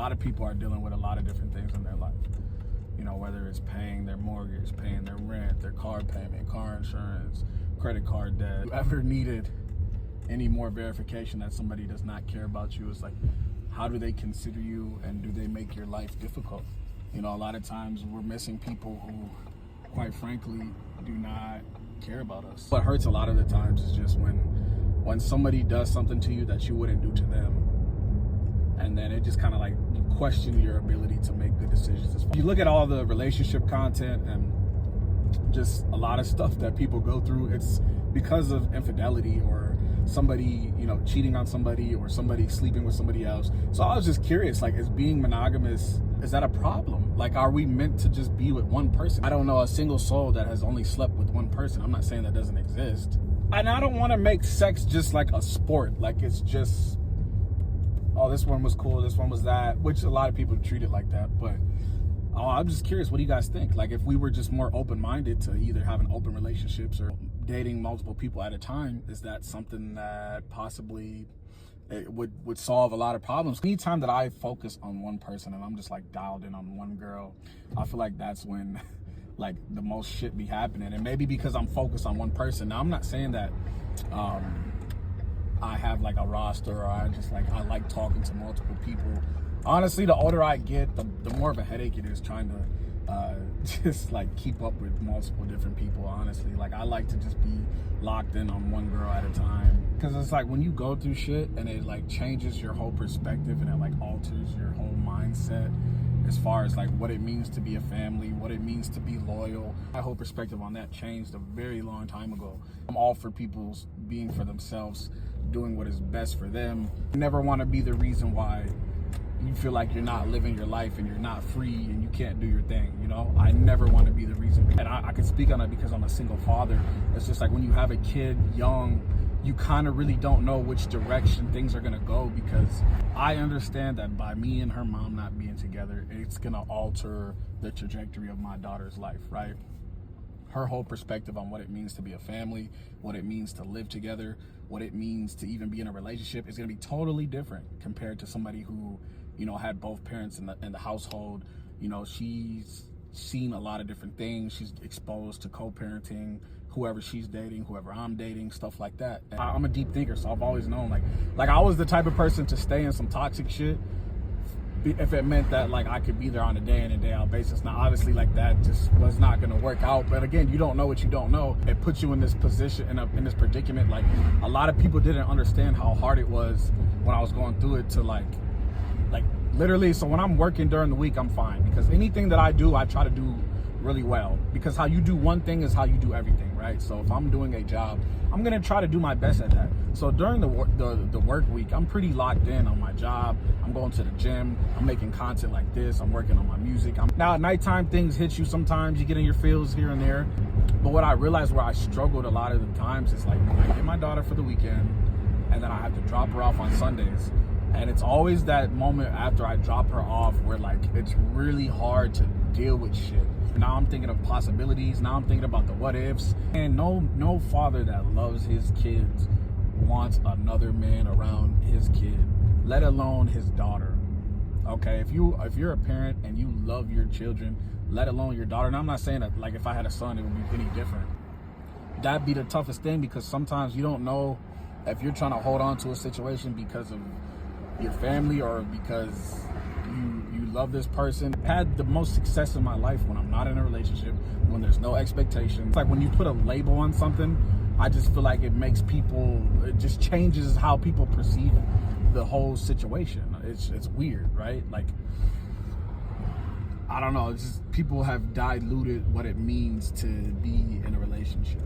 lot of people are dealing with a lot of different things in their life. You know, whether it's paying their mortgage, paying their rent, their car payment, car insurance, credit card debt. If you ever needed any more verification that somebody does not care about you, it's like, how do they consider you and do they make your life difficult? You know, a lot of times we're missing people who, quite frankly, do not care about us. What hurts a lot of the times is just when somebody does something to you that you wouldn't do to them, and then it just kind of like you question your ability to make good decisions. You look at all the relationship content and just a lot of stuff that people go through, it's because of infidelity or somebody, you know, cheating on somebody or somebody sleeping with somebody else. So I was just curious, like, is being monogamous, is that a problem? Like, are we meant to just be with one person? I don't know a single soul that has only slept with one person. I'm not saying that doesn't exist. And I don't want to make sex just like a sport. Like, it's just, oh, this one was cool, this one was that, which a lot of people treat it like that. But I'm just curious, what do you guys think? Like, if we were just more open-minded to either having open relationships or dating multiple people at a time, is that something that possibly it would solve a lot of problems? Anytime that I focus on one person and I'm just like dialed in on one girl, I feel like that's when like the most shit be happening. And maybe because I'm focused on one person. Now, I'm not saying that I have like a roster or I like talking to multiple people. Honestly, the older I get, the more of a headache it is trying to just like keep up with multiple different people. Honestly, like, I like to just be locked in on one girl at a time, because it's like when you go through shit and it like changes your whole perspective and it like alters your whole mindset as far as like what it means to be a family, what it means to be loyal. My whole perspective on that changed a very long time ago. I'm all for people being for themselves, doing what is best for them. I never want to be the reason why you feel like you're not living your life and you're not free and you can't do your thing, you know? I never want to be the reason. And I can speak on it because I'm a single father. It's just like when you have a kid young, you kind of really don't know which direction things are going to go, because I understand that by me and her mom not being together, it's going to alter the trajectory of my daughter's life, right? Her whole perspective on what it means to be a family, what it means to live together, what it means to even be in a relationship is going to be totally different compared to somebody who, you know, had both parents in the household. You know, she's seen a lot of different things. She's exposed to co-parenting, whoever she's dating, whoever I'm dating, stuff like that. And I'm a deep thinker, so I've always known, like I was the type of person to stay in some toxic shit if it meant that like I could be there on a day in and day out basis. Now, obviously, like, that just was not going to work out. But again, you don't know what you don't know. It puts you in this position, in this predicament. Like, a lot of people didn't understand how hard it was when I was going through it to like literally. So when I'm working during the week, I'm fine, because anything that I do, I try to do really well, because how you do one thing is how you do everything, right? So if I'm doing a job, I'm gonna try to do my best at that. So during the work week, I'm pretty locked in on my job. I'm going to the gym, I'm making content like this, I'm working on my music. Now at nighttime, things hit you sometimes, you get in your feels here and there. But what I realized where I struggled a lot of the times is like when I get my daughter for the weekend and then I have to drop her off on Sundays. And it's always that moment after I drop her off where like it's really hard to deal with shit. Now I'm thinking of possibilities. Now I'm thinking about the what ifs. And no father that loves his kids wants another man around his kid, let alone his daughter. Okay, if you're a parent and you love your children, let alone your daughter. And I'm not saying that like if I had a son it would be any different. That'd be the toughest thing, because sometimes you don't know if you're trying to hold on to a situation because of your family or because you love this person. I had the most success in my life when I'm not in a relationship, when there's no expectations. It's like when you put a label on something, I just feel like it just changes how people perceive the whole situation. It's weird, right? Like, I don't know, it's just people have diluted what it means to be in a relationship.